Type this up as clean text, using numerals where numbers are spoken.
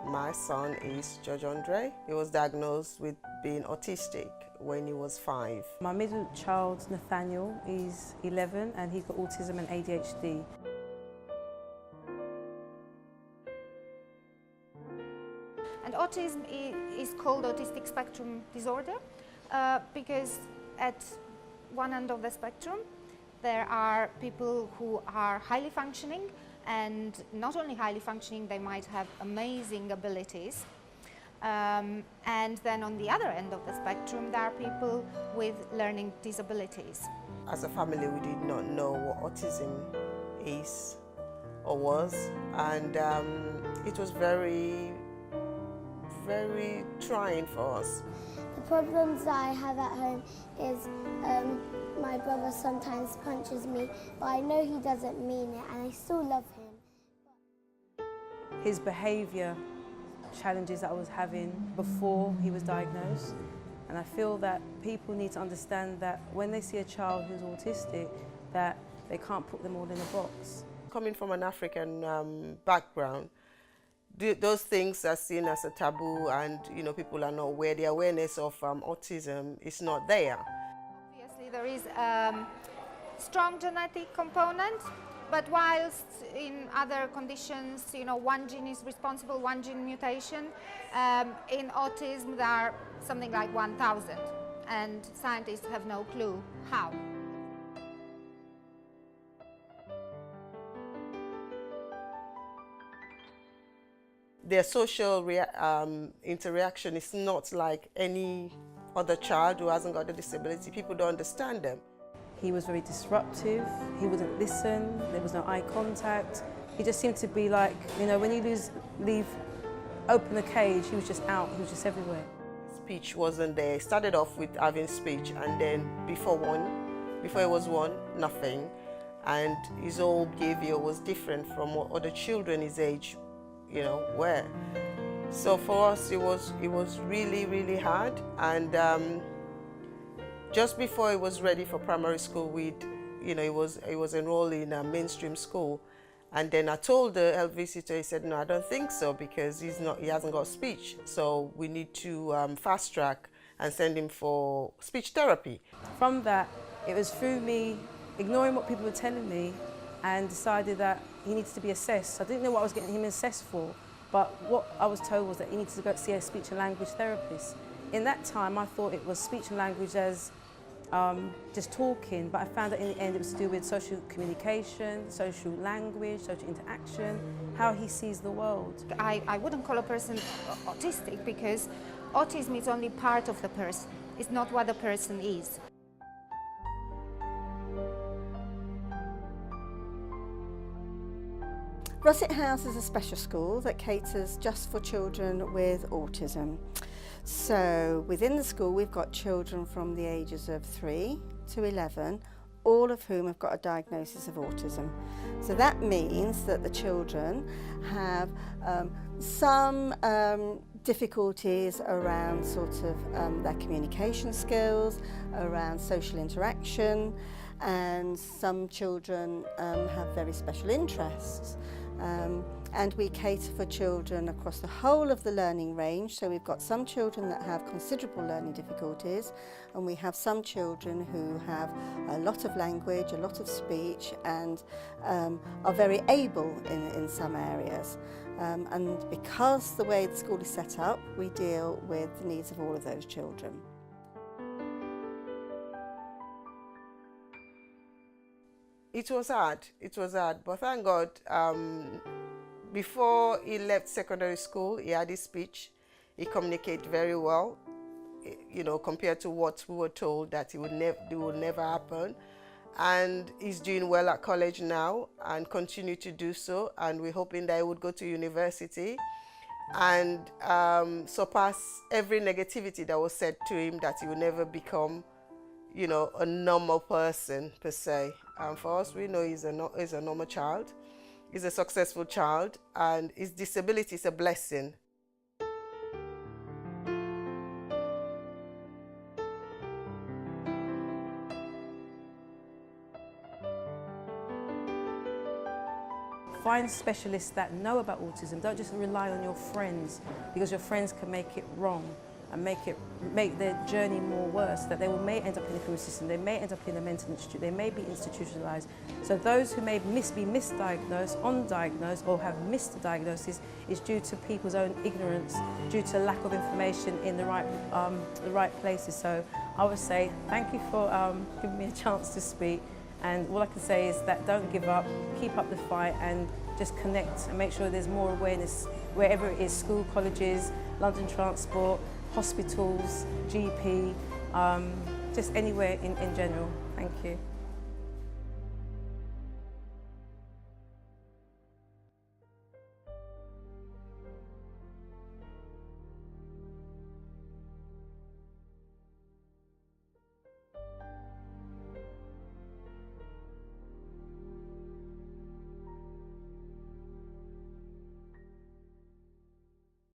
My son is George Andre. He was diagnosed with being autistic when he was 5. My middle child, Nathaniel, is 11 and he's got autism and ADHD. And autism is called autistic spectrum disorder because at one end of the spectrum there are people who are highly functioning, and not only highly functioning, they might have amazing abilities. And then on the other end of the spectrum there are people with learning disabilities. As a family, we did not know what autism is or was, and it was very trying for us. The problems that I have at home is my brother sometimes punches me, but I know he doesn't mean it and I still love him. His behaviour challenges that I was having before he was diagnosed, and I feel that people need to understand that when they see a child who's autistic, that they can't put them all in a box. Coming from an African background, those things are seen as a taboo, and people are not aware. The awareness of autism is not there. Obviously there is strong genetic component, but whilst in other conditions, one gene is responsible, one gene mutation, in autism there are something like 1,000, and scientists have no clue how. Their social interaction is not like any other child who hasn't got a disability. People don't understand them. He was very disruptive, he wouldn't listen, there was no eye contact. He just seemed to be like, when you open the cage, he was just out, he was just everywhere. Speech wasn't there. He started off with having speech, and then before he was one, nothing. And his whole behavior was different from what other children his age were. So for us, it was really hard. And just before he was ready for primary school, he was enrolled in a mainstream school. And then I told the health visitor, he said, no, I don't think so, because he hasn't got speech. So we need to fast track and send him for speech therapy. From that, it was through me ignoring what people were telling me and decided that he needs to be assessed. I didn't know what I was getting him assessed for, but what I was told was that he needs to go see a speech and language therapist. In that time, I thought it was speech and language as just talking, but I found that in the end it was to do with social communication, social language, social interaction, how he sees the world. I wouldn't call a person autistic, because autism is only part of the person. It's not what the person is. Russet House is a special school that caters just for children with autism. So within the school we've got children from the ages of 3 to 11, all of whom have got a diagnosis of autism. So that means that the children have some difficulties around their communication skills, around social interaction, and some children have very special interests. And we cater for children across the whole of the learning range. So we've got some children that have considerable learning difficulties, and we have some children who have a lot of language, a lot of speech, and are very able in some areas. And because the way the school is set up, we deal with the needs of all of those children. It was hard, but thank God, before he left secondary school, he had his speech. He communicated very well, compared to what we were told that it would never happen. And he's doing well at college now and continue to do so. And we're hoping that he would go to university and surpass every negativity that was said to him, that he would never become a normal person per se. For us, we know he's a normal child, he's a successful child, and his disability is a blessing. Find specialists that know about autism. Don't just rely on your friends, because your friends can make it wrong and make their journey more worse, that may end up in the criminal system, they may end up in a mental institute, they may be institutionalised. So those who may be misdiagnosed, undiagnosed, or have missed the diagnosis is due to people's own ignorance, due to lack of information in the right places. So I would say thank you for giving me a chance to speak, and all I can say is that don't give up, keep up the fight, and just connect and make sure there's more awareness wherever it is, school, colleges, London Transport, hospitals, GP, just anywhere in general. Thank you.